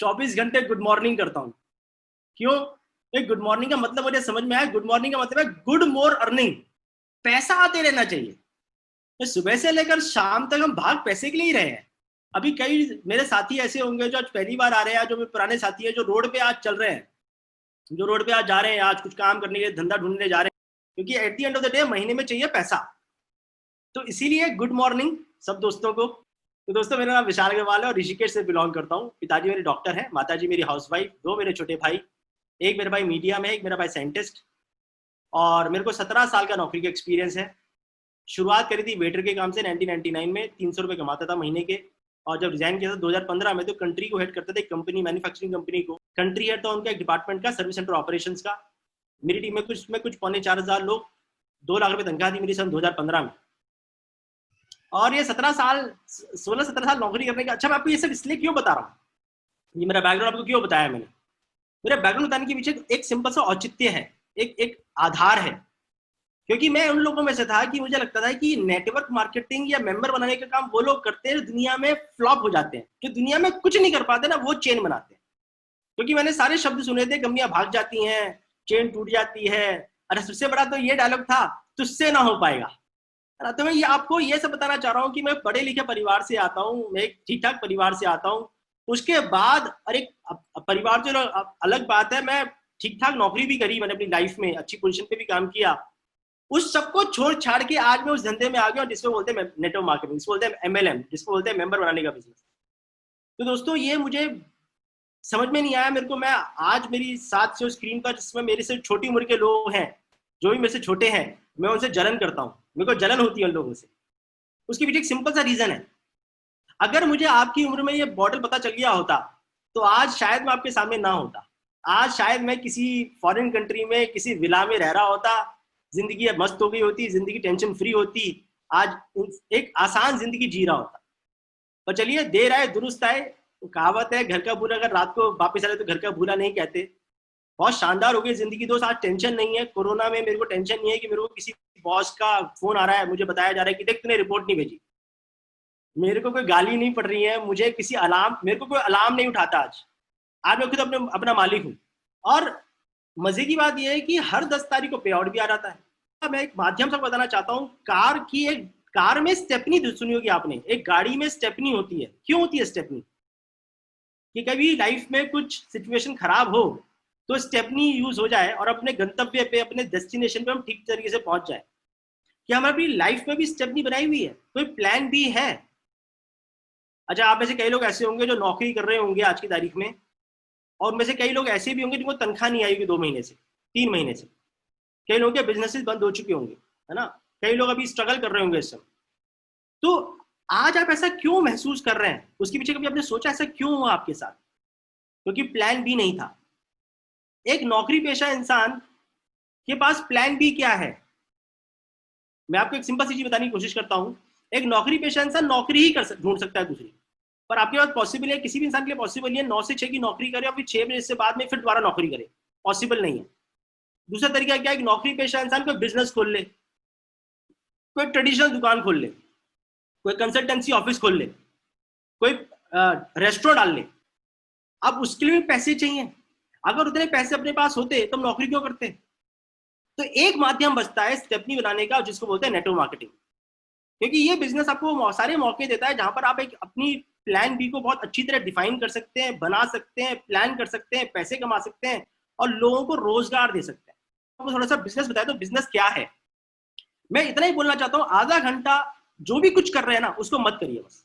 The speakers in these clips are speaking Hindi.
24 घंटे गुड मॉर्निंग करता हूँ। क्यों? गुड मॉर्निंग का मतलब मुझे समझ में आया। गुड मॉर्निंग का मतलब है गुड मोर अर्निंग, पैसा आते रहना चाहिए। तो सुबह से लेकर शाम तक हम भाग पैसे के लिए ही रहे हैं। अभी कई मेरे साथी ऐसे होंगे जो आज पहली बार आ रहे हैं, जो मेरे पुराने साथी है जो रोड पे आज चल रहे हैं, जो रोड पे आज जा रहे हैं, आज कुछ काम करने के लिए धंधा ढूंढने जा रहे हैं, क्योंकि at the end of the day महीने में चाहिए पैसा। तो इसीलिए गुड मॉर्निंग सब दोस्तों को। तो दोस्तों, मेरा नाम विशाल अग्रवाल है और ऋषिकेश से बिलोंग करता हूँ। पिताजी मेरे डॉक्टर हैं, माताजी मेरी हाउसवाइफ, दो मेरे छोटे भाई, एक मेरा भाई मीडिया में है, एक मेरा भाई साइंटिस्ट। और मेरे को 17 साल का नौकरी का एक्सपीरियंस है। शुरुआत करी थी वेटर के काम से 1999 में, 300 रुपये कमाता था महीने के। और जब रिजाइन किया था 2015 में, तो कंट्री को हेड करते थे, कंपनी, मैन्युफैक्चरिंग कंपनी को। कंट्री हेड था उनका एक डिपार्टमेंट का, सर्विस सेंटर ऑपरेशंस का। मेरी टीम में कुछ 3,500 लोग, 2 लाख रुपये तनख्वाह थी मेरी सन 2015 में। और ये 16-17 साल नौकरी करने का। अच्छा, मैं आपको ये सब इसलिए क्यों बता रहा हूँ, ये मेरा बैकग्राउंड आपको क्यों बताया मैंने? मेरा बैकग्राउंड बताने के पीछे एक सिंपल सा औचित्य है, एक आधार है। क्योंकि मैं उन लोगों में से था कि मुझे लगता था कि नेटवर्क मार्केटिंग या मेंबर बनाने का काम वो लोग करते हैं दुनिया में फ्लॉप हो जाते हैं, जो दुनिया में कुछ नहीं कर पाते ना, वो चेन बनाते हैं। क्योंकि मैंने सारे शब्द सुने थे, कंपनियां भाग जाती हैं, चेन टूट जाती है। अरे सबसे बड़ा तो ये डायलॉग था, तुझसे ना हो पाएगा। तो मैं ये आपको ये सब बताना चाह रहा हूँ कि मैं पढ़े लिखे परिवार से आता हूँ, मैं एक ठीक ठाक परिवार से आता हूँ। उसके बाद अरे परिवार जो अलग बात है, मैं ठीक ठाक नौकरी भी करी मैंने अपनी लाइफ में, अच्छी पोजीशन पे भी काम किया। उस सबको छोड़ छाड़ के आज मैं उस धंधे में आ गया, जिसको बोलते हैं नेटवर्क मार्केटिंग, जिसको बोलते हैं MLM, जिसको बोलते हैं मेंबर बनाने का बिजनेस। तो दोस्तों, ये मुझे समझ में नहीं आया मेरे को। मैं आज मेरी साथ से स्क्रीन पर जिसमें मेरे से छोटी उम्र के लोग हैं, जो भी मेरे से छोटे हैं, मैं उनसे जलन करता हूँ, मेरे को जलन होती है उन लोगों से। उसके पीछे एक सिंपल सा रीजन है। अगर मुझे आपकी उम्र में ये मॉडल पता चल गया होता, तो आज शायद मैं आपके सामने ना होता। आज शायद मैं किसी फॉरेन कंट्री में किसी विला में रह रहा होता, जिंदगी मस्त हो गई होती, जिंदगी टेंशन फ्री होती, आज एक आसान जिंदगी जी रहा होता। पर चलिए, देर आए दुरुस्त आए। तो कहावत है, घर का बुरा अगर रात को वापस आ रहे तो घर का बुरा नहीं कहते। बहुत शानदार हो गई जिंदगी दोस्त। आज टेंशन नहीं है। कोरोना में मेरे को टेंशन नहीं है कि मेरे को किसी बॉस का फोन आ रहा है, मुझे बताया जा रहा है कि देख तूने रिपोर्ट नहीं भेजी। मेरे को कोई गाली नहीं पड़ रही है, मुझे किसी अलार्म, मेरे को कोई अलार्म नहीं उठाता। आज मैं खुद अपना मालिक हूँ। और मजे की बात यह है कि हर 10 तारीख को पे आउट भी आ जाता है। मैं एक माध्यम से बताना चाहता हूँ, कार में स्टेपनी सुनी होगी आपने, एक गाड़ी में स्टेपनी होती है। क्यों होती है स्टेपनी? कि कभी लाइफ में कुछ सिचुएशन खराब हो तो स्टेपनी यूज हो जाए और अपने गंतव्य पे, अपने डेस्टिनेशन पे हम ठीक तरीके से पहुंच जाए। क्या हमारी लाइफ में भी स्टेपनी बनाई हुई है? कोई प्लान भी है? अच्छा, आप में से कई लोग ऐसे होंगे जो नौकरी कर रहे होंगे आज की तारीख में, और में से कई लोग ऐसे भी होंगे जिनको तनख्वाह नहीं आई होगी 2 महीने से, 3 महीने से। कई लोगों के बिजनेसेस बंद हो चुके होंगे, है ना। कई लोग अभी स्ट्रगल कर रहे होंगे इस समय। तो आज आप ऐसा क्यों महसूस कर रहे हैं? उसके पीछे कभी आपने सोचा ऐसा क्यों हुआ आपके साथ? क्योंकि प्लान बी नहीं था। एक नौकरी पेशा इंसान के पास प्लान बी क्या है? मैं आपको एक सिंपल सी चीज बताने की कोशिश करता हूं। एक नौकरी पेशा इंसान नौकरी ही ढूंढ सकता है दूसरी, पर आपके पास पॉसिबल है, किसी भी इंसान के लिए पॉसिबल है 9 से 6 की नौकरी करे और फिर 6 बजे से बाद में फिर दोबारा नौकरी करे। पॉसिबल नहीं है। दूसरा तरीका क्या है? एक नौकरी पेशा इंसान कोई बिजनेस खोल ले, कोई ट्रेडिशनल दुकान खोल ले, कोई कंसल्टेंसी ऑफिस खोल ले, कोई रेस्टोरेंट डाल ले। अब उसके लिए भी पैसे चाहिए। अगर उतने पैसे अपने पास होते तो नौकरी क्यों करते? तो एक माध्यम बचता है स्टेपनी बनाने का, जिसको बोलते हैं नेटवर्क मार्केटिंग। क्योंकि ये बिजनेस आपको सारे मौके देता है जहां पर आप एक अपनी प्लान बी को बहुत अच्छी तरह डिफाइन कर सकते हैं, बना सकते हैं, प्लान कर सकते हैं, पैसे कमा सकते हैं और लोगों को रोजगार दे सकते हैं। आपको थोड़ा सा बिजनेस बताया तो बिजनेस क्या है, मैं इतना ही बोलना चाहता हूँ। आधा घंटा जो भी कुछ कर रहे हैं ना, उसको मत करिए बस।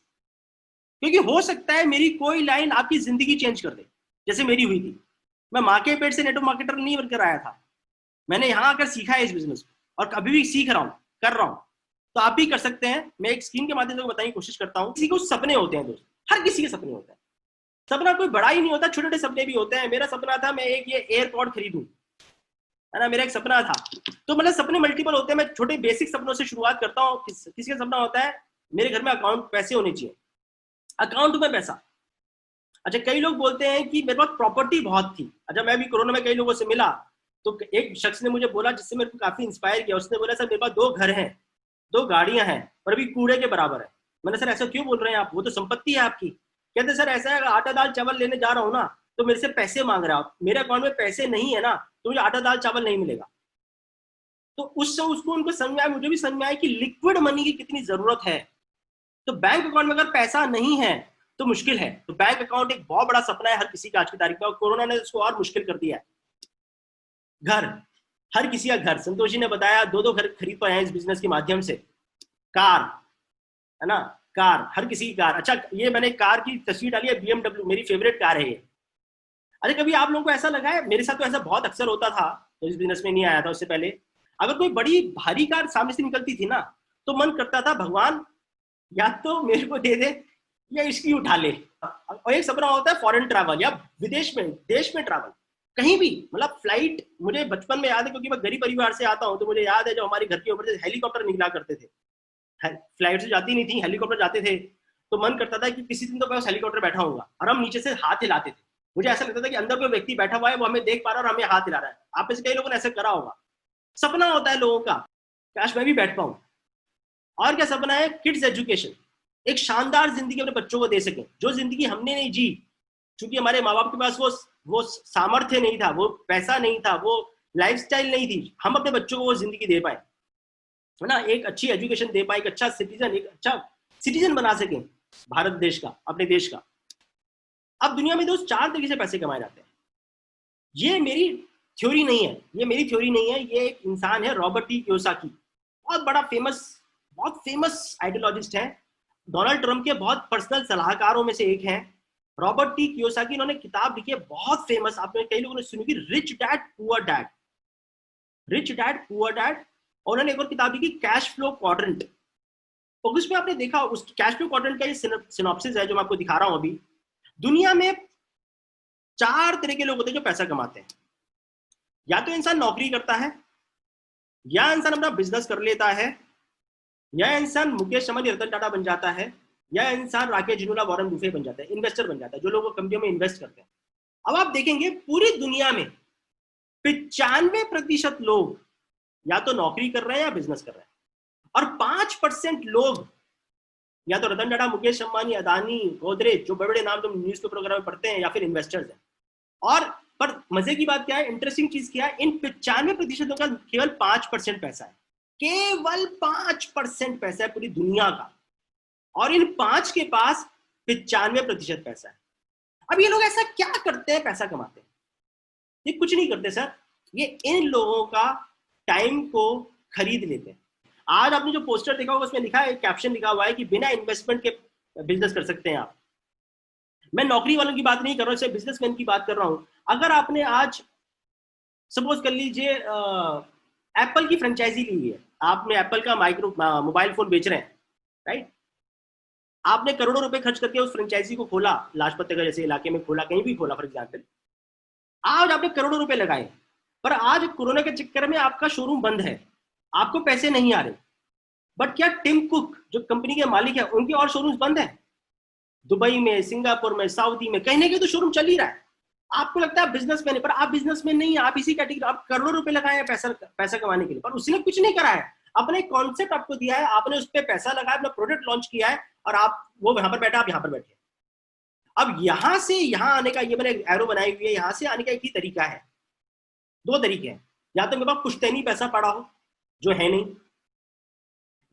क्योंकि हो सकता है मेरी कोई लाइन आपकी जिंदगी चेंज कर दे, जैसे मेरी हुई थी। मैं माँ के पेट से नेटवर्क मार्केटर नहीं बनकर आया था, मैंने यहाँ आकर सीखा है इस बिजनेस को, और अभी भी सीख रहा हूँ, कर रहा हूँ। तो आप भी कर सकते हैं। मैं एक स्क्रीन के माध्यम से बताने की कोशिश करता हूँ। किसी को सपने होते हैं दोस्त, हर किसी के सपने होते हैं। सपना कोई बड़ा ही नहीं होता, छोटे छोटे सपने भी होते हैं। मेरा सपना था मैं एक ये एयरपॉड खरीदूं, है ना, मेरा एक सपना था। तो मतलब सपने मल्टीपल होते हैं। मैं छोटे बेसिक सपनों से शुरुआत करता हूँ। किसी का सपना होता है मेरे घर में अकाउंट पैसे होने चाहिए, अकाउंट में पैसा। अच्छा, कई लोग बोलते हैं कि मेरे पास प्रॉपर्टी बहुत थी। अच्छा, मैं भी कोरोना में कई लोगों से मिला, तो एक शख्स ने मुझे बोला, जिससे मेरे को काफी इंस्पायर किया। उसने बोला, सर मेरे पास 2 घर हैं, 2 गाड़ियां हैं, और अभी कूड़े के बराबर है। मैंने, सर ऐसा क्यों बोल रहे हैं आप? वो तो संपत्ति है आपकी। कहते सर ऐसा है, आटा दाल चावल लेने जा रहा हूँ ना तो मेरे से पैसे मांग रहा हो, मेरे अकाउंट में पैसे नहीं है ना तो मुझे आटा दाल चावल नहीं मिलेगा। तो उसको उनको समझ आया, मुझे भी समझ में आया कि लिक्विड मनी की कितनी जरूरत है। तो बैंक अकाउंट में अगर पैसा नहीं है तो मुश्किल है। तो बैंक अकाउंट एक बहुत बड़ा सपना है हर किसी का आज की तारीख में, और कोरोना ने उसको और मुश्किल कर दिया है। घर, हर किसी का घर, संतोष जी ने बताया 2-2 घर खरीद पाए हैं इस बिजनेस के माध्यम से। कार, है ना, कार, हर किसी की कार। अच्छा, ये मैंने कार की तस्वीर डाली है, BMW, मेरी फेवरेट कार है ये। अरे कभी आप लोगों को ऐसा लगा है, मेरे साथ तो ऐसा बहुत अक्सर होता था तो इस बिजनेस में नहीं आया था उससे पहले, अगर कोई बड़ी भारी कार सामने से निकलती थी ना तो मन करता था भगवान या तो मेरे को दे दे या इसकी उठा ले। और एक सपना होता है फॉरेन ट्रैवल या विदेश में, देश में ट्रैवल, कहीं भी, मतलब फ्लाइट। मुझे बचपन में याद है क्योंकि मैं गरीब परिवार से आता हूँ, तो मुझे याद है जब हमारे घर के ऊपर से हेलीकॉप्टर निकला करते थे, फ्लाइट से जाती नहीं थी, हेलीकॉप्टर जाते थे, तो मन करता था कि किसी दिन तो मैं उस हेलीकॉप्टर बैठा हूँगा, और हम नीचे से हाथ हिलाते थे। मुझे ऐसा लगता था कि अंदर कोई व्यक्ति बैठा हुआ है, वो हमें देख पा रहा है और हमें हाथ हिला रहा है। आप में से कई लोगों ने ऐसा करा होगा। सपना होता है लोगों का, काश मैं भी बैठ पाऊं। और क्या सपना है? किड्स एजुकेशन, एक शानदार जिंदगी अपने बच्चों को दे सके, जो जिंदगी हमने नहीं जी, क्योंकि हमारे माँ बाप के पास वो सामर्थ्य नहीं था, वो पैसा नहीं था, वो लाइफस्टाइल नहीं थी, हम अपने बच्चों को वो जिंदगी दे पाए, है ना, एक अच्छी एजुकेशन दे पाए, एक अच्छा सिटीजन बना सके भारत देश का, अपने देश का। अब दुनिया में दोस्त 4 तरीके से पैसे कमाए जाते हैं। ये मेरी थ्योरी नहीं है, ये एक इंसान है, रॉबर्ट टी कियोसाकी, बहुत फेमस आइडियोलॉजिस्ट है, डोनाल्ड ट्रंप के बहुत पर्सनल सलाहकारों में से एक हैं रॉबर्ट टी कियोसाकी। इन्होंने किताब लिखी है बहुत फेमस, आपने कई लोगों ने सुनी होगी, रिच डैड पुअर डैड। और उन्होंने एक और किताब लिखी, कैश फ्लो क्वाड्रेंट। और उसमें आपने देखा, उस कैश फ्लो क्वाड्रेंट का ये सिनॉप्सिस है जो मैं आपको दिखा रहा हूं अभी। दुनिया में 4 तरह के लोग होते हैं जो पैसा कमाते हैं। या तो इंसान नौकरी करता है, या इंसान अपना बिजनेस कर लेता है, या इंसान मुकेश अंबानी, रतन टाटा बन जाता है, या इंसान राकेश जिनुला, वॉरेन बुफे बन जाता है, इन्वेस्टर बन जाता है, जो लोग कंपनियों में इन्वेस्ट करते हैं। अब आप देखेंगे पूरी दुनिया में 95% लोग या तो नौकरी कर रहे हैं या बिजनेस कर रहे हैं, और 5% लोग या तो रतन टाटा, मुकेश अंबानी, अदानी, गोदरेज, जो बड़े बड़े नाम तुम न्यूज पेपर वगैरह में पढ़ते हैं, या फिर इन्वेस्टर्स हैं। और पर मजे की बात क्या है, इंटरेस्टिंग चीज क्या है, इन 95% का केवल 5% पैसा है, केवल 5% पैसा है पूरी दुनिया का, और इन 5 के पास 95% पैसा है। अब ये लोग ऐसा क्या करते हैं पैसा कमाते हैं? ये कुछ नहीं करते सर, ये इन लोगों का टाइम को खरीद लेते हैं। आज आपने जो पोस्टर देखा होगा उसमें लिखा है, कैप्शन लिखा हुआ है कि बिना इन्वेस्टमेंट के बिजनेस कर सकते हैं आप। मैं नौकरी वालों की बात नहीं कर रहा हूँ, सिर्फ बिजनेसमैन की बात कर रहा हूँ। अगर आपने आज सपोज कर लीजिए एप्पल की फ्रेंचाइजी ली हुई है, आपने एप्पल का मोबाइल फोन बेच रहे हैं, राइट, आपने करोड़ों रुपए खर्च करके उस फ्रेंचाइजी को खोला, लाजपत नगर जैसे इलाके में खोला, कहीं भी खोला फॉर एग्जाम्पल, आज आपने करोड़ों रुपए लगाए, पर आज कोरोना के चक्कर में आपका शोरूम बंद है, आपको पैसे नहीं आ रहे। बट क्या टिम कुक जो कंपनी के मालिक है, उनके और शोरूम्स बंद है? दुबई में, सिंगापुर में, सऊदी में, कहीं ना कहीं तो शोरूम चल ही रहा है। आपको लगता है बिजनेसमैन है, पर आप बिजनेसमैन नहीं है, आप इसी कैटेगरी, आप करोड़ों रुपए लगाए हैं पैसा कमाने के लिए, पर उसने कुछ नहीं करा है। अपने कॉन्सेप्ट आपको दिया है, आपने उस पर पैसा लगाया, अपना प्रोडक्ट लॉन्च किया है, और आप वो वहां पर बैठा, आप यहाँ पर बैठे। अब यहां से यहां आने का, ये मैंने एरो बनाई हुई है, यहां से आने का एक ही तरीका है, 2 तरीके हैं। या तो मेरे पास पुश्तैनी पैसा पड़ा हो जो है नहीं,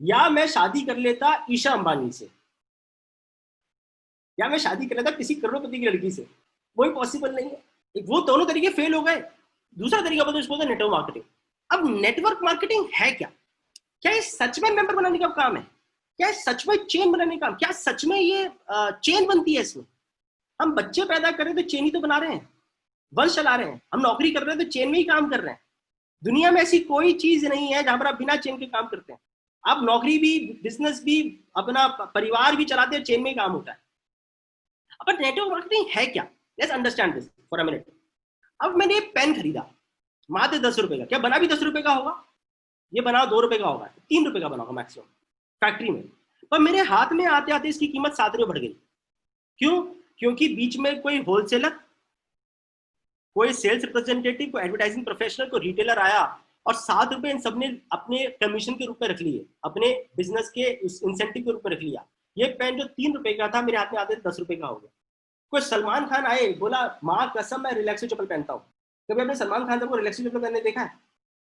या मैं शादी कर लेता ईशा अंबानी से, या मैं शादी कर लेता किसी करोड़पति की लड़की से। वही पॉसिबल नहीं है, वो दोनों तरीके फेल हो गए। दूसरा तरीका बताओ, इसको नेटवर्क मार्केटिंग। अब नेटवर्क मार्केटिंग है क्या? क्या ये सच में मेंबर बनाने का काम है? क्या सच में चेन बनाने का काम? क्या सच में ये चेन बनती है? इसमें हम बच्चे पैदा कर रहे हैं तो चेन ही तो बना रहे हैं, वंश चला रहे हैं। हम नौकरी कर रहे हैं तो चेन में ही काम कर रहे हैं। दुनिया में ऐसी कोई चीज नहीं है जहां पर आप बिना चेन के काम करते हैं। आप नौकरी भी, बिजनेस भी, अपना परिवार भी चलाते हैं, चेन में ही काम होता है। अब नेटवर्क मार्केटिंग है क्या? Let's understand this for a minute. अब मैंने पेन खरीदा मात्र 10 रुपए का, क्या बना भी 10 रुपए का होगा? ये बना 2 रुपए का होगा, 3 रुपए का बना होगा मैक्सिमम फैक्ट्री में, पर मेरे हाथ में आते आते इसकी कीमत 7 रुपए बढ़ गई। क्यों? क्योंकि बीच में कोई होलसेलर, कोई सेल्स रिप्रेजेंटेटिव, कोई एडवर्टाइजिंग प्रोफेशनल, कोई रिटेलर आया, और 7 रुपए इन सबने अपने कमीशन के रूप में रख लिए, अपने बिजनेस के इंसेंटिव के रूप में रख लिया। ये पेन जो 3 रुपए का था मेरे हाथ में आते 10 रुपए का हो गया। कोई सलमान खान आए, बोला माँ कसम मैं रिलैक्सो चप्पल पहनता हूँ। कभी आपने सलमान खान साहब को रिलैक्सो चप्पल पहनने देखा है?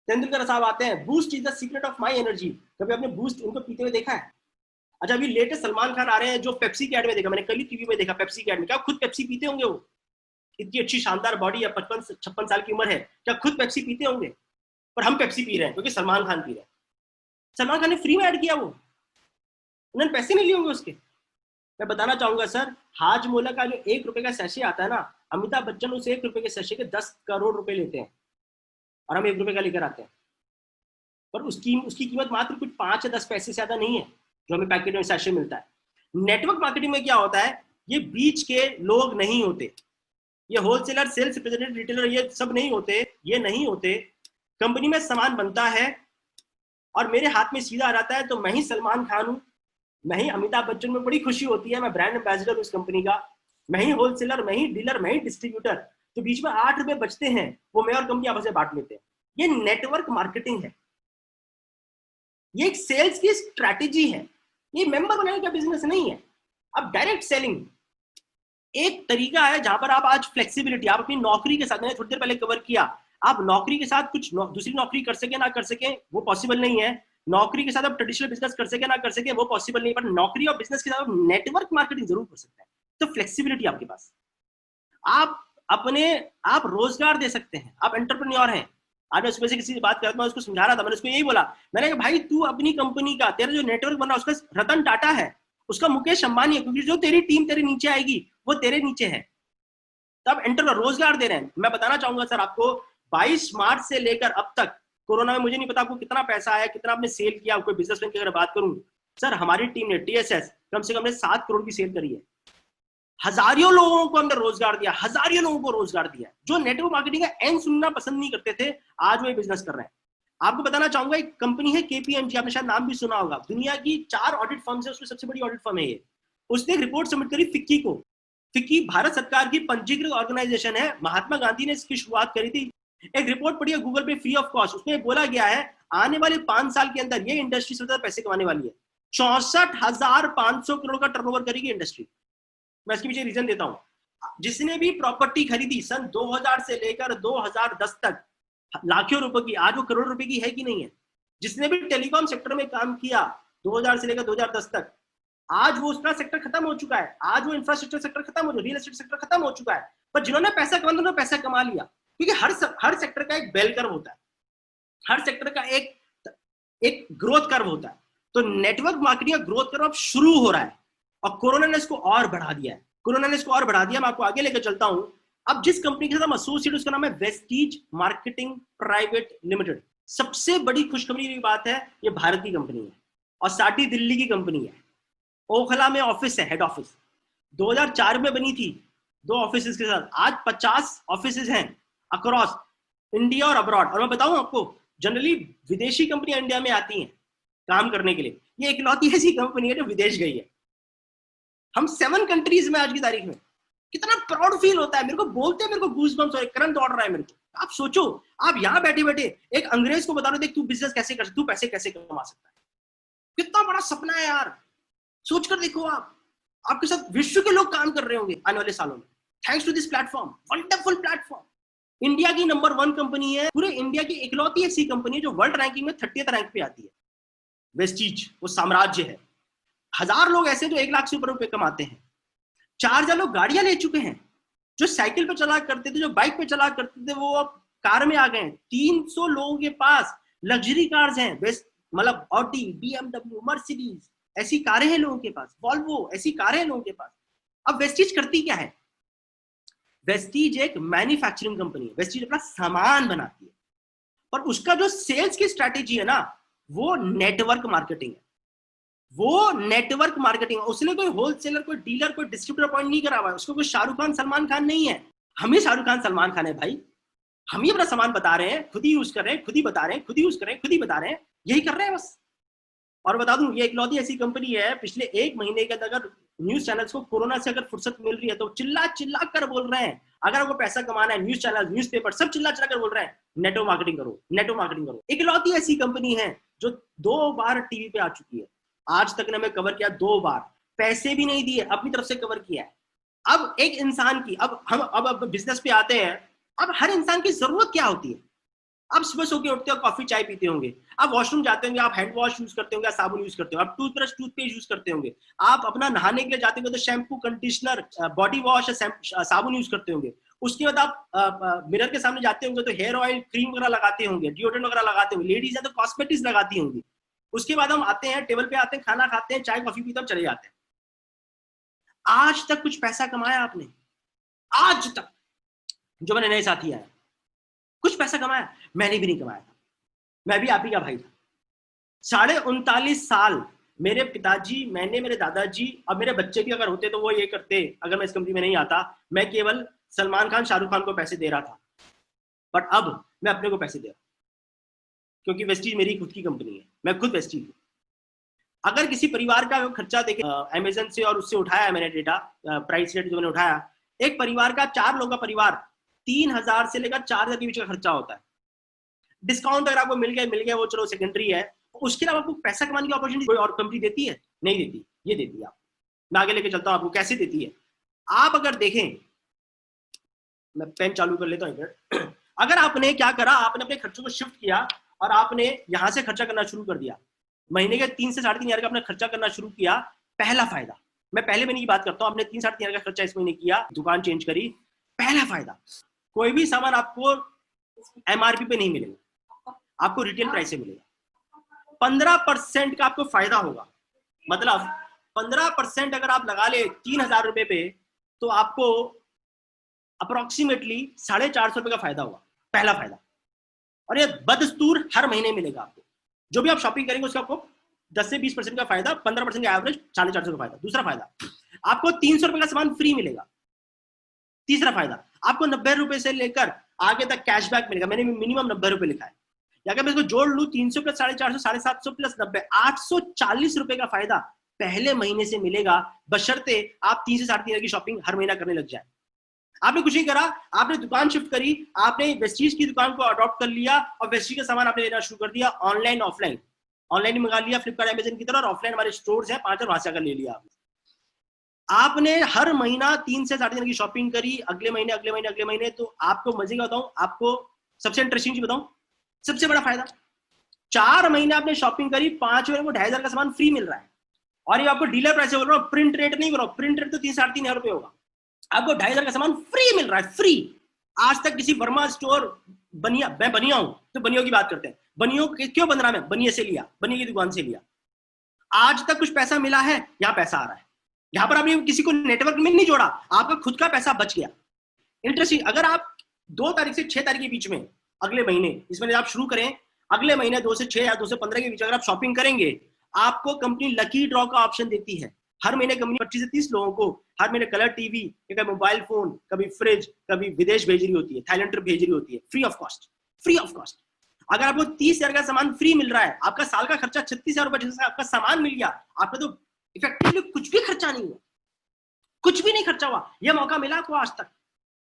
तेंदुलकर साहब आते हैं, boost is the secret of my energy, कभी आपने बूस्ट उनको पीते हुए देखा है? अच्छा अभी लेटेस्ट सलमान खान आ रहे हैं, जो पेप्सी के एड में देखा मैंने, कल ही टीवी में देखा पेप्सी के एड में। क्या खुद पेप्सी पीते होंगे वो? इतनी अच्छी शानदार बॉडी है, 55-56 साल की उम्र है, क्या खुद पेप्सी पीते होंगे? पर हम पेप्सी पी रहे हैं क्योंकि सलमान खान पी रहे हैं। सलमान खान ने फ्री में ऐड किया, वो उन्होंने पैसे नहीं लिए होंगे उसके। मैं बताना चाहूंगा सर, हाजमोला का जो 1 रुपए का सैशे आता है ना, अमिताभ बच्चन उस 1 रुपए के सैशे के 10 करोड़ रुपए लेते हैं और हम 1 रुपए का लेकर आते हैं। पर उसकी कीमत मात्र कुछ 5 या 10 पैसे से ज्यादा नहीं है जो हमें पैकेट में सैशे मिलता है। नेटवर्क मार्केटिंग में क्या होता है, ये बीच के लोग नहीं होते, ये होलसेलर, सेल्स रिप्रेजेंटेटिव, रिटेलर, ये सब नहीं होते, ये नहीं होते। कंपनी में सामान बनता है और मेरे हाथ में सीधा आ जाता है, तो मैं ही सलमान खान हूं, मैं ही अमिताभ बच्चन, में बड़ी खुशी होती है, मैं ब्रांड एम्बेसडर उस कंपनी का, मैं ही होलसेलर, मैं ही डीलर, मैं ही डिस्ट्रीब्यूटर। तो बीच में 8 रुपए बचते हैं, वो मैं और कंपनी आपस में बांट लेते हैं। ये नेटवर्क मार्केटिंग है, ये एक सेल्स की स्ट्रैटेजी है, ये मेंबर बनाने का बिजनेस नहीं है। अब डायरेक्ट सेलिंग एक तरीका है जहां पर आप आज फ्लेक्सिबिलिटी, आप अपनी नौकरी के साथ, मैंने थोड़ी देर पहले कवर किया, आप नौकरी के साथ कुछ दूसरी नौकरी कर सके ना कर सके वो पॉसिबल नहीं है, नौकरी के साथ आप ट्रेडिशनल बिजनेस कर सके ना कर सके वो पॉसिबल नहीं, पर नौकरी और बिजनेस के साथ नेटवर्क मार्केटिंग जरूर कर सकते हैं। तो फ्लेक्सिबिलिटी आपके पास, आप रोजगार दे सकते हैं, आप एंटरप्रेन्योर हैं। आज मैं सुबह से किसी से बात कर रहा था, उसको समझा रहा था, मैंने उसको यही बोला, मैंने कहा भाई तू अपनी कंपनी का, तेरा जो नेटवर्क बना उसका रतन टाटा है, उसका मुकेश अंबानी है, क्योंकि जो तेरी टीम तेरे नीचे आएगी वो तेरे नीचे है। तब एंटरप्रेन्योर रोजगार दे रहे हैं। मैं बताना चाहूंगा सर आपको, 22 मार्च से लेकर अब तक कोरोना में, मुझे नहीं पता आपको कितना पैसा आया, कितना आपने सेल किया, कोई बिजनेसमैन की अगर बात करूं सर, हमारी टीम ने टीएसएस कम से कम 7 करोड़ की सेल करी है। हजारों लोगों को हमने रोजगार दिया, हजारों लोगों को रोजगार दिया, जो नेटवर्क मार्केटिंग का एंड सुनना पसंद नहीं करते थे, आज वो बिजनेस कर रहे हैं। आपको बताना चाहूंगा, एक कंपनी है केपीएमजी, आपने शायद नाम भी सुना होगा, दुनिया की 4 ऑडिट फर्म है, उसमें सबसे बड़ी ऑडिट फर्म है ये। उसने एक रिपोर्ट सबमिट करी फिक्की को। फिक्की भारत सरकार की पंजीकृत ऑर्गेनाइजेशन है, महात्मा गांधी ने इसकी शुरुआत करी थी। एक रिपोर्ट पढ़ी है गूगल पे फ्री ऑफ कॉस्ट, उसमें बोला गया है आने वाले 5 साल के अंदर ये इंडस्ट्री सबसे ज्यादा पैसे कमाने वाली है, 64,500 करोड़ का टर्नओवर करेगी इंडस्ट्री। मैं इसके पीछे रीजन देता हूं, जिसने भी प्रॉपर्टी खरीदी सन 2000 से लेकर 2010 तक लाखों रुपए की, आज वो करोड़ रुपए की है कि नहीं है। जिसने भी टेलीकॉम सेक्टर में काम किया 2000 से लेकर 2010 तक, आज वो उसका सेक्टर खत्म हो चुका है, आज वो इंफ्रास्ट्रक्चर सेक्टर खत्म हो चुका है, रियल एस्टेट सेक्टर खत्म हो चुका है। पर जिन्होंने पैसा कमाया उन्होंने पैसा कमा लिया, क्योंकि हर सेक्टर का एक बेल कर्व होता है, हर सेक्टर का एक ग्रोथ कर्व होता है। तो नेटवर्क मार्केटिंग का ग्रोथ कर्व अब शुरू हो रहा है और कोरोना ने इसको और बढ़ा दिया है, कोरोना ने इसको और बढ़ा दिया। मैं आपको आगे लेकर चलता हूं। अब जिस कंपनी के साथ हम एसोसिएट, उसका नाम है वेस्टीज मार्केटिंग प्राइवेट लिमिटेड। सबसे बड़ी खुशखबरी की बात है, ये भारत की कंपनी है और साटी दिल्ली की कंपनी है। ओखला में ऑफिस है, हेड ऑफिस 2004 में बनी थी, 2 ऑफिस के साथ। आज 50 ऑफिस हैं अक्रॉस इंडिया और अब्रॉड। और मैं बताऊं आपको, जनरली विदेशी कंपनियां इंडिया में आती हैं काम करने के लिए, ये इकलौती ऐसी कंपनी है जो विदेश गई है। हम 7 कंट्रीज में आज की तारीख में, कितना प्राउड फील होता है। मेरे को बोलते हैं, मेरे को गूज़बम्स और करंट दौड़ रहा है मेरे को। आप सोचो, आप यहाँ बैठे बैठे एक अंग्रेज को बता रहे हो, देख तू बिजनेस कैसे कर सकता, तू पैसे कैसे कमा सकता है। कितना बड़ा सपना है यार, सोचकर देखो। आपके साथ विश्व के लोग काम कर रहे होंगे आने वाले सालों में, thanks to this platform, wonderful platform. India की नंबर 1 कंपनी है, पूरे इंडिया की इकलौती ऐसी कंपनी है जो वर्ल्ड रैंकिंग में 30th रैंक पे आती है। वेस्टीज वो साम्राज्य है। 1000 लोग ऐसे जो 1 लाख से ऊपर रुपए कमाते हैं। 4000 लोग गाड़ियां ले चुके हैं, जो साइकिल पे चला करते थे, जो बाइक पे चला करते थे, वो अब कार में आ गए हैं। 300 लोगों के पास लग्जरी कार्स हैं, मतलब ऑडी, बीएमडब्ल्यू, मर्सिडीज, ऐसी कारें हैं लोगों के पास, वॉल्वो, ऐसी कारें हैं लोगों के पास। अब वेस्टीज करती क्या है? वेस्टीज एक मैन्युफैक्चरिंग कंपनी है, वेस्टीज अपना सामान बनाती है, पर उसका जो सेल्स की स्ट्रैटेजी है ना, वो नेटवर्क मार्केटिंग है। वो नेटवर्क मार्केटिंग, उसने कोई होलसेलर, कोई डीलर, कोई डिस्ट्रीब्यूटर अपॉइंट नहीं करा हुआ है, उसको कोई शाहरुख खान, सलमान खान नहीं है। हम ही शाहरुख खान, सलमान खान है भाई। हम ही अपना सामान बता रहे हैं, खुद ही यूज कर रहे हैं, खुद ही बता रहे हैं, खुद ही यूज कर रहे हैं, खुद ही बता रहे हैं, यही कर रहे हैं बस। और बता दूं, ये इकलौती ऐसी कंपनी है, पिछले 1 महीने के अंदर अगर न्यूज चैनल्स को कोरोना से अगर फुर्सत मिल रही है तो चिल्ला चिल्ला कर बोल रहे हैं, अगर आपको पैसा कमाना है, न्यूज चैनल, न्यूज़पेपर सब चिल्ला चिल्ला कर बोल रहे हैं, नेटवर्क मार्केटिंग करो, नेटवर्क मार्केटिंग करो। इकलौती ऐसी कंपनी है जो 2 बार टीवी पे आ चुकी है, आज तक ने हमें कवर किया 2 बार। पैसे भी नहीं दिए, अपनी तरफ से कवर किया है। अब एक इंसान की, अब हम अब बिजनेस पे आते हैं। अब हर इंसान की जरूरत क्या होती है? आप सुबह सो के उठते हो, कॉफी चाय पीते होंगे, आप वॉशरूम जाते होंगे, आप हैंड वॉश यूज करते होंगे, साबुन यूज करते हो, आप टूथब्रश टूथपेस्ट यूज करते होंगे, आप अपना नहाने के लिए जाते होंगे तो शैम्पू, कंडीशनर, बॉडी वॉश, साबुन यूज करते होंगे। उसके बाद आप मिरर के सामने जाते होंगे तो हेयर ऑयल, क्रीम वगैरह लगाते होंगे, डिओड्रेंट वगैरह लगाते होंगे, लेडीज है तो कॉस्मेटिक्स लगाती होंगी। उसके बाद हम आते हैं, टेबल पे आते हैं, खाना खाते हैं, चाय कॉफी पीते हैं, चले जाते हैं। आज तक कुछ पैसा कमाया आपने? आज तक जो मैंने नए साथी आए, कुछ पैसा कमाया? मैंने भी नहीं कमाया था, मैं भी आप ही का भाई था। 39.5 साल मेरे पिताजी, मैंने, मेरे दादाजी, अब मेरे बच्चे भी अगर होते तो वो ये करते, अगर मैं इस कंपनी में नहीं आता, मैं केवल सलमान खान, शाहरुख खान को पैसे दे रहा था, बट अब मैं अपने को पैसे दे रहा हूं, क्योंकि वेस्टीज मेरी खुद की कंपनी है, मैं खुद वेस्टीज हूं। अगर किसी परिवार का खर्चा देखे, अमेजन से और उससे उठाया मैंने डेटा, प्राइस रेट जो मैंने उठाया, एक परिवार का, 4 लोगों का परिवार, 3,000 से लेकर 4,000 के बीच का खर्चा होता है। डिस्काउंट अगर आपको मिल गया वो चलो सेकेंडरी है। उसके अलावा आपको पैसा कमाने की अपॉर्चुनिटी कोई और कंपनी देती है? नहीं देती। ये देती है। आप, मैं आगे लेके चलता हूं आपको कैसे देती है। आप अगर देखें, मैं पेन चालू कर लेता हूं। अगर आपने क्या करा, आपने अपने खर्चों को शिफ्ट किया और आपने यहां से खर्चा करना शुरू कर दिया, महीने के 3 से 3.5 का आपने खर्चा करना शुरू किया, पहला फायदा, मैं पहले महीने की बात करता हूं, आपने 3 3.5 का खर्चा इस महीने किया, दुकान चेंज करी, पहला फायदा, कोई भी सामान आपको एमआरपी पे नहीं मिलेगा, आपको रिटेल प्राइस से मिलेगा। 15% का आपको फायदा होगा, मतलब 15% अगर आप लगा ले 3,000 रुपए पे, तो आपको अप्रोक्सीमेटली 450 रुपए का फायदा होगा, पहला फायदा। और ये बदस्तूर हर महीने मिलेगा आपको, जो भी आप शॉपिंग करेंगे उसका आपको 10 से 20% का फायदा, 15% का एवरेज, 450 का फायदा। दूसरा फायदा, आपको 300 रुपए का सामान फ्री मिलेगा। तीसरा फायदा, आपको 90 रुपए से लेकर आगे तक कैशबैक मिलेगा, मैंने मिनिमम 90 रुपए लिखा है, अगर मैं इसको जोड़ लूं 300 प्लस 450, 750 प्लस 90, 840 रुपए का फायदा पहले महीने से मिलेगा, बशर्ते आप 3 से 3.5 की शॉपिंग हर महीना करने लग जाए। आपने कुछ नहीं करा, आपने दुकान शिफ्ट करी, आपने वेस्टीज की दुकान को अडॉप्ट कर लिया और वेस्टीज का सामान आपने लेना शुरू कर दिया, ऑनलाइन ऑफलाइन, ऑनलाइन मंगा लिया फ्लिपकार्ट अमेजन की तरह, और ऑफलाइन हमारे स्टोर्स हैं 5 और वहां से आकर ले लिया। आपने हर महीना 3 से 3.5 की शॉपिंग करी, अगले महीने अगले महीने अगले महीने, तो आपको मजे का बताऊं, आपको सबसे इंटरेस्टिंग चीज बताऊं, सबसे बड़ा फायदा, 4 महीने आपने शॉपिंग करी, 5 महीने को 2,500 का सामान फ्री मिल रहा है। और ये आपको डीलर प्राइस बोल रहा हूँ, प्रिंट रेट नहीं बोल रहा हूँ, प्रिंट रेट तो 3-3.5 रुपए होगा, आपको 2,500 का सामान फ्री मिल रहा है, फ्री। आज तक किसी वर्मा स्टोर, बनिया, मैं बनिया हूं तो बनियों की बात करते हैं, बनियों क्यों बन रहा, मैं बनिया से लिया, बनिया की दुकान से लिया, आज तक कुछ पैसा मिला है, यहां पैसा आ रहा है, यहां पर आपने किसी को नेटवर्क में नहीं जोड़ा, आपका खुद का पैसा बच गया। इंटरेस्टिंग, अगर आप 2 तारीख से 6 तारीख के बीच में, अगले महीने, इस महीने आप शुरू करें, अगले महीने 2 से 6 या 2 से 15 के बीच अगर आप शॉपिंग करेंगे, आपको कंपनी लकी ड्रॉ का ऑप्शन देती है। हर महीने कंपनी 25 से 30 लोगों को हर महीने कलर टीवी, कभी मोबाइल फोन, कभी फ्रिज, कभी विदेश भेज रही होती है, थाईलैंड ट्रिप भेज रही होती है, free of cost, free of cost. अगर आपको 30,000 का सामान फ्री मिल रहा है, आपका साल का खर्चा 36,000 रुपए आपका सामान मिल गया, आपका तो इफेक्टिवली कुछ भी खर्चा नहीं हुआ, कुछ भी नहीं खर्चा हुआ। यह मौका मिला आपको आज तक,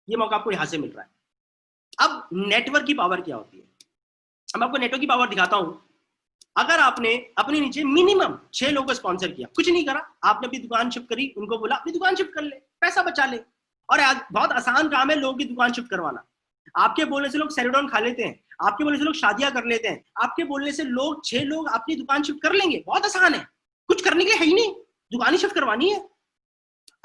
यह मौका आपको यहां से मिल रहा है। अब नेटवर्क की पावर क्या होती है, अब आपको नेटवर्क की पावर दिखाता हूं। अगर आपने अपने नीचे मिनिमम 6 लोगों को स्पॉन्सर किया, कुछ नहीं करा, आपने अपनी दुकान शिफ्ट करी, उनको बोला अपनी दुकान शिफ्ट कर ले, पैसा बचा ले, और बहुत आसान काम है लोगों की दुकान शिफ्ट करवाना। आपके बोलने से लोग सेरेडॉन खा लेते हैं, आपके बोलने से लोग शादियां कर लेते हैं, आपके बोलने से लोग 6 लोग अपनी दुकान शिफ्ट कर लेंगे, बहुत आसान है, कुछ करने के लिए है ही नहीं, दुकान ही शिफ्ट करवानी है।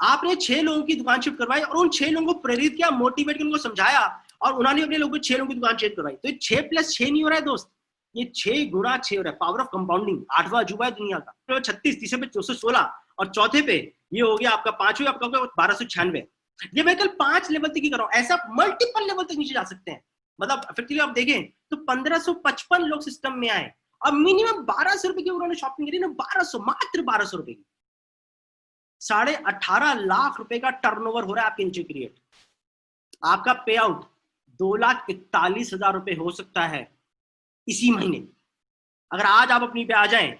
आपने 6 लोगों की दुकान शिफ्ट करवाई और उन 6 लोगों को प्रेरित किया, मोटिवेट किया, उनको समझाया, और उन्होंने अपने लोगों को 6 लोगों की दुकान चेंज करवाई। तो 6 + 6 नहीं हो रहा है दोस्त, ये 6 गुणा 6 हो रहा है, पावर ऑफ कंपाउंडिंग, 8वां अजूबा है दुनिया का। तो 36, तीसरे पे 216, और चौथे पे ये हो गया आपका 5वें, आपका 1296। ये मैं कल 5 लेवल तक ही कर रहा हूं, ऐसा मल्टीपल लेवल तक नीचे जा सकते हैं। मतलब इफेक्टिवली आप देखें तो 1555 लोग सिस्टम में आए और मिनिमम 1,200 रुपए की उन्होंने शॉपिंग करी ना, 1200, मात्र 1,200 रुपए की, 18.5 लाख रुपए का टर्नओवर हो रहा है आपके नीचे क्रिएट। आपका पे आउट 2,41,000 रुपए हो सकता है इसी महीने। अगर आज आप अपनी पे आ जाएं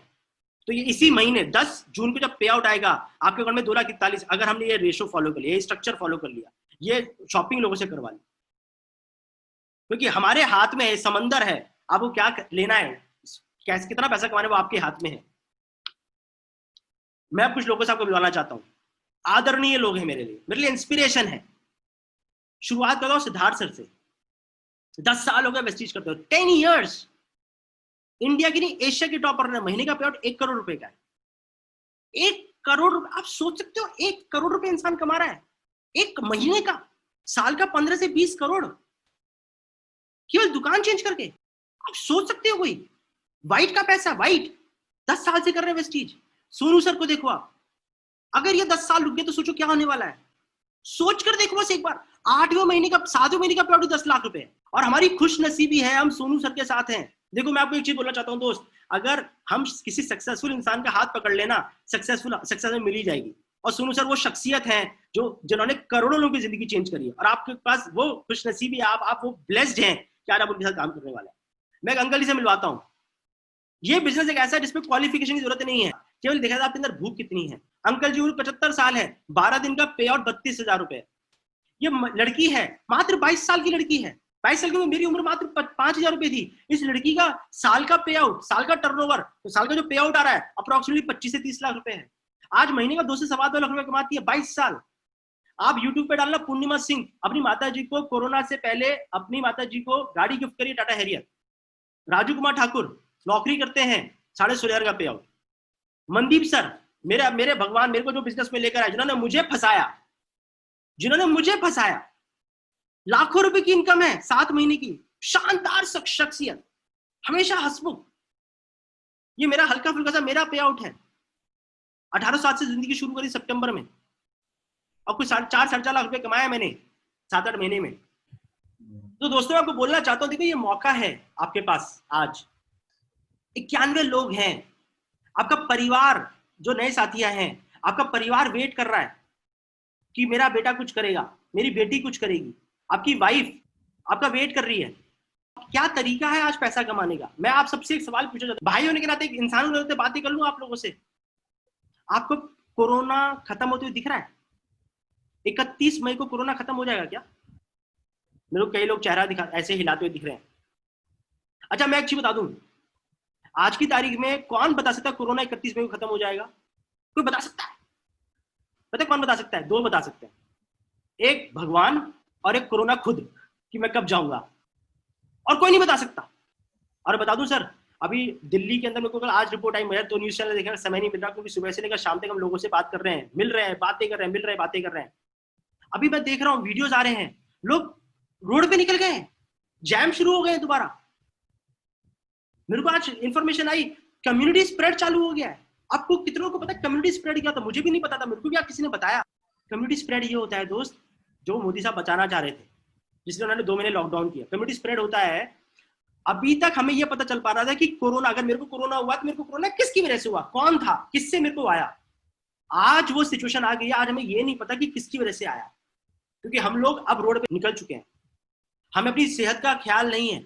तो ये इसी महीने 10 जून को जब पे आउट आएगा आपके अकाउंट में 2,41,000, अगर हमने ये रेशो फॉलो कर लिया, ये स्ट्रक्चर फॉलो कर लिया, ये शॉपिंग लोगों से करवा ली, क्योंकि हमारे हाथ में समंदर है, आपको क्या लेना है, कैसे कितना पैसा कमाना है वो आपके हाथ में है। मैं कुछ लोगों से आपको मिलवाना चाहता हूँ, आदरणीय लोग हैं मेरे लिए इंस्पिरेशन है। शुरुआत करो सिद्धार्थ सर से। 10 साल हो गए वेस्टीज करते हो, 10 ईयर्स। इंडिया की नहीं, एशिया की टॉप अर्नर, महीने का पे आउट 1 करोड़ रुपए का है। 1 करोड़ रुपए, आप सोच सकते हो 1 करोड़ रुपए इंसान कमा रहा है एक महीने का, साल का 15 से 20 करोड़ केवल दुकान चेंज करके। आप सोच सकते हो कोई वाइट का पैसा, वाइट 10 साल से कर रहे हैं वेस्टीज। सोनू सर को देखो आप, अगर ये 10 साल रुक गए तो सोचो क्या होने वाला है। सोच कर देखो बस एक बार, 8वें महीने का 7वें महीने का पे 10 लाख रुपए, और हमारी खुश नसीबी है हम सोनू सर के साथ हैं। देखो मैं आपको एक चीज बोलना चाहता हूं दोस्त, अगर हम किसी सक्सेसफुल इंसान का हाथ पकड़ लेना, सक्सेस में मिल ही जाएगी। और सोनू सर वो शख्सियत है जो जिन्होंने करोड़ों लोगों की जिंदगी चेंज करी है, और आपके पास वो खुश नसीबी, आप वो ब्लेस्ड हैं कि आज आप उनके साथ काम करने वाले हैं। मैं एक अंकल जी से मिलवाता हूँ। ये बिजनेस एक ऐसा है जिसमें क्वालिफिकेशन की जरूरत नहीं है, केवल देखा जाए आपके अंदर भूख कितनी है। अंकल जी 75 साल है, 12 दिन का पे आउट 32,000 रुपए। ये लड़की है, मात्र 22 साल की लड़की है। 22 साल की मेरी उम्र मात्र 5,000 रुपए थी। इस लड़की का साल का पे आउट, साल का टर्नओवर, तो साल का जो पे आउट आ रहा है अप्रोक्सीमेटली 25 से 30 लाख रुपए है। आज महीने का 2 से 2.25 लाख रुपए कमाती है, 22 साल। आप यूट्यूब पे डालना पूर्णिमा सिंह, अपनी माता जी को कोरोना से पहले अपनी माता जी को गाड़ी गिफ्ट करी टाटा हैरियर। राजू कुमार ठाकुर नौकरी करते हैं, 16,500 का पे आउट। मनदीप सर, मेरे भगवान, मेरे को जो बिजनेस में लेकर आए, जिन्होंने मुझे फंसाया, लाखों रुपए की इनकम है 7 महीने की, शानदार शख्सियत, हमेशा हंसमुख। ये मेरा हल्का फुल्का सा मेरा पे आउट है। 18 साल से जिंदगी शुरू करी सितंबर में, और कुछ 4.5 लाख रुपए कमाया मैंने 7-8 महीने में। तो दोस्तों मैं आपको बोलना चाहता हूं, देखो ये मौका है आपके पास। आज 91 लोग हैं, आपका परिवार, जो नए साथियां हैं, आपका परिवार वेट कर रहा है कि मेरा बेटा कुछ करेगा, मेरी बेटी कुछ करेगी। आपकी वाइफ आपका वेट कर रही है। क्या तरीका है आज पैसा कमाने का? मैं आप सबसे एक सवाल पूछना चाहता हूं, भाई होने के नाते, एक इंसान होने के नाते बातें कर लूं आप लोगों से। आपको कोरोना खत्म होते हुए दिख रहा है? 31 मई को कोरोना खत्म हो जाएगा क्या? मेरे को कई लोग चेहरा दिखा ऐसे हिलाते हुए दिख रहे हैं। अच्छा मैं एक चीज बता दूं, आज की तारीख में कौन बता सकता है कोरोना 31 मई को खत्म हो जाएगा? कोई बता सकता है? पता कौन बता सकता है? 2 बता सकते हैं, एक भगवान और एक कोरोना खुद, कि मैं कब जाऊंगा, और कोई नहीं बता सकता। और बता दूं सर, अभी दिल्ली के अंदर मेरे को कल आज रिपोर्ट आई, मुझे तो न्यूज चैनल देखने का समय नहीं मिल रहा, क्योंकि सुबह से लेकर शाम तक हम लोगों से बात कर रहे हैं, मिल रहे हैं, बातें कर रहे हैं, मिल रहे हैं, बातें कर रहे हैं। अभी मैं देख रहा हूँ वीडियोज आ रहे हैं, लोग रोड पे निकल गए, जैम शुरू हो गए दोबारा। मेरे को आज इंफॉर्मेशन आई कम्युनिटी स्प्रेड चालू हो गया है। आपको कितनों को पता है कम्युनिटी स्प्रेड क्या था? मुझे भी नहीं पता था, मेरे को भी आप किसी ने बताया। कम्युनिटी स्प्रेड ये होता है दोस्त, जो मोदी साहब बचाना चाह रहे थे, जिसलिए उन्होंने 2 महीने लॉकडाउन किया। कम्युनिटी स्प्रेड होता है, अभी तक हमें यह पता चल पा रहा था कि कोरोना, अगर मेरे को कोरोना हुआ तो मेरे को कोरोना किसकी वजह से हुआ, कौन था, किससे मेरे को आया। आज वो सिचुएशन आ गई है, आज हमें ये नहीं पता कि किसकी वजह से आया, क्योंकि हम लोग अब रोड पे निकल चुके हैं, हमें अपनी सेहत का ख्याल नहीं है,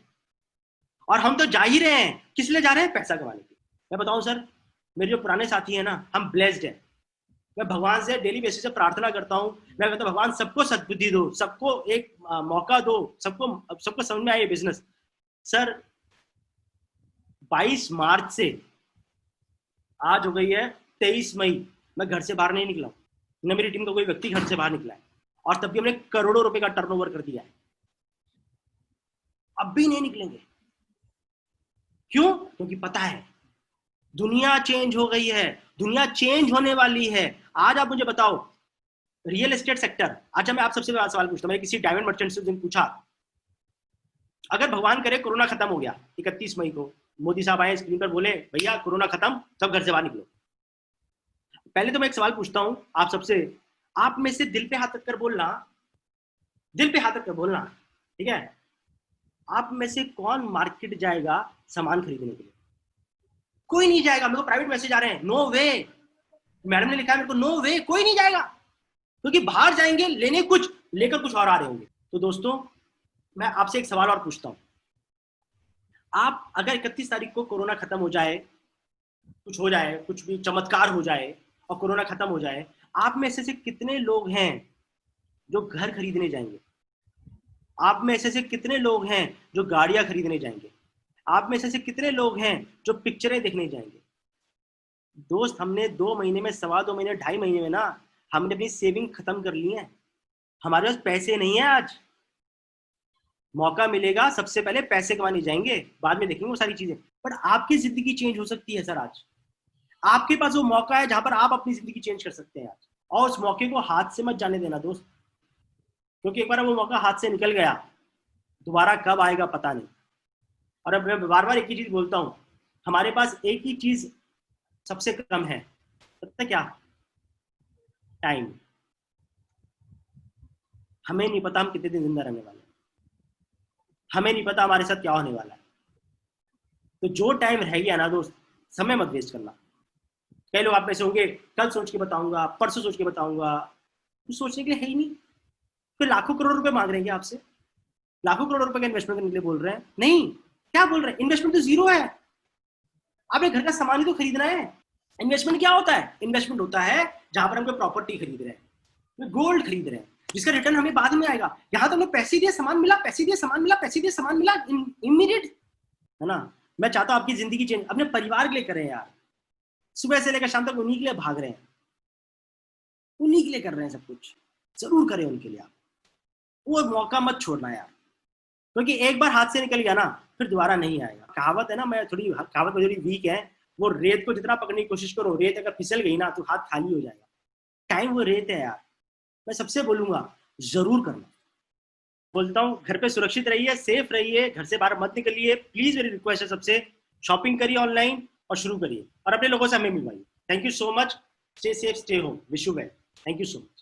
और हम तो जा ही रहे हैं, किस लिए जा रहे हैं? पैसा कमाने के। मैं बताऊं सर, मेरे जो पुराने साथी हैं ना, हम ब्लेस्ड हैं। मैं भगवान से डेली बेसिस से प्रार्थना करता हूँ, मैं कहता हूँ भगवान सबको सद्बुद्धि दो, सबको एक मौका दो, सबको समझ में आए बिजनेस। सर 22 मार्च से आज हो गई है 23 मई, मैं घर से बाहर नहीं निकला, न मेरी टीम का कोई व्यक्ति घर से बाहर निकला है, और तब भी हमने करोड़ों रुपए का टर्नओवर कर दिया है। अब भी नहीं निकलेंगे। क्यों? क्योंकि पता है दुनिया चेंज हो गई है, दुनिया चेंज होने वाली है। आज आप मुझे बताओ, रियल एस्टेट सेक्टर, अच्छा मैं आप सबसे बड़ा सवाल पूछता हूं, मैं किसी डायमंड मर्चेंट से पूछा, अगर भगवान करे कोरोना खत्म हो गया 31 मई को, मोदी साहब आए स्क्रीन पर बोले भैया कोरोना खत्म, सब घर से बाहर निकलो। पहले तो मैं एक सवाल पूछता हूं आप सबसे, आप में से दिल पे हाथ रखकर बोलना, दिल पे हाथ रखकर बोलना, ठीक है, आप में से कौन मार्केट जाएगा सामान खरीदने के लिए? कोई नहीं जाएगा। मेरे को प्राइवेट मैसेज आ रहे हैं, नो वे, मैडम ने लिखा है मेरे को, नो वे, कोई नहीं जाएगा, क्योंकि बाहर जाएंगे लेने कुछ, लेकर कुछ और आ रहे होंगे। तो दोस्तों मैं आपसे एक सवाल और पूछता हूं, आप अगर 31 तारीख को कोरोना खत्म हो जाए, कुछ हो जाए, कुछ भी चमत्कार हो जाए और कोरोना खत्म हो जाए, आप में से कितने लोग हैं जो घर खरीदने जाएंगे? आप में से कितने लोग हैं जो गाड़ियां खरीदने जाएंगे? आप में से कितने लोग हैं जो पिक्चरें देखने जाएंगे? दोस्त हमने 2 महीने में, 2.25 महीने, 2.5 महीने में ना हमने अपनी सेविंग खत्म कर ली है। हमारे पास पैसे नहीं है आज। मौका मिलेगा सबसे पहले पैसे कमाने जाएंगे, बाद में देखेंगे वो सारी चीजें। बट आपकी जिंदगी चेंज हो सकती है सर आज। आपके पास वो मौका है जहां पर आप अपनी जिंदगी चेंज कर सकते हैं आज, और उस मौके को हाथ से मत जाने देना दोस्त, क्योंकि एक बार वो मौका हाथ से निकल गया, दोबारा कब आएगा पता नहीं। और अब मैं बार बार एक ही चीज बोलता हूँ, हमारे पास एक ही चीज सबसे कम है, पता है क्या? टाइम। हमें नहीं पता हम कितने दिन जिंदा रहने वाले हैं, हमें नहीं पता हमारे साथ क्या होने वाला है। तो जो टाइम रह गया ना दोस्त, समय मत वेस्ट करना। कई लोग आप में से होंगे, कल सोच के बताऊंगा, परसों सोच के बताऊंगा, कुछ सोचने के लिए है ही नहीं। फिर लाखों करोड़ रुपए मांग रहे हैं आपसे, लाखों करोड़ रुपए का इन्वेस्टमेंट करने के लिए बोल रहे हैं? नहीं, क्या बोल रहे हैं? इन्वेस्टमेंट तो जीरो है। आप एक घर का सामान ही तो खरीदना है। इन्वेस्टमेंट क्या होता है? इन्वेस्टमेंट होता है जहां पर हम कोई प्रॉपर्टी खरीद रहे हैं, गोल्ड खरीद रहे हैं, जिसका रिटर्न हमें बाद में आएगा। यहाँ तो हमें पैसे दिए सामान मिला, पैसे दिए सामान मिला, पैसे दिए सामान मिला, इमीडिएट, है ना? मैं चाहता हूँ आपकी जिंदगी चेंज अपने परिवार के लिए करें यार। सुबह से लेकर शाम तक उन्हीं के लिए भाग रहे हैं, उन्हीं के लिए कर रहे हैं सब कुछ, जरूर करें उनके लिए आप। वो मौका मत छोड़ना यार, क्योंकि एक बार हाथ से निकल गया ना फिर दोबारा नहीं आएगा। कहावत है ना, मैं थोड़ी कहावत में थोड़ी वीक है, वो रेत को जितना पकड़ने की कोशिश करो, रेत अगर फिसल गई ना तो हाथ खाली हो जाएगा। टाइम वो रेत है यार। मैं सबसे बोलूंगा जरूर करना, बोलता हूँ घर पे सुरक्षित रहिए, सेफ रहिए, घर से बाहर मत निकलिए प्लीज, मेरी रिक्वेस्ट है सबसे। शॉपिंग करिए ऑनलाइन और शुरू करिए, और अपने लोगों से हमें मिलवाइए। Thank you so much, stay safe, stay home, wish you well, thank you so much.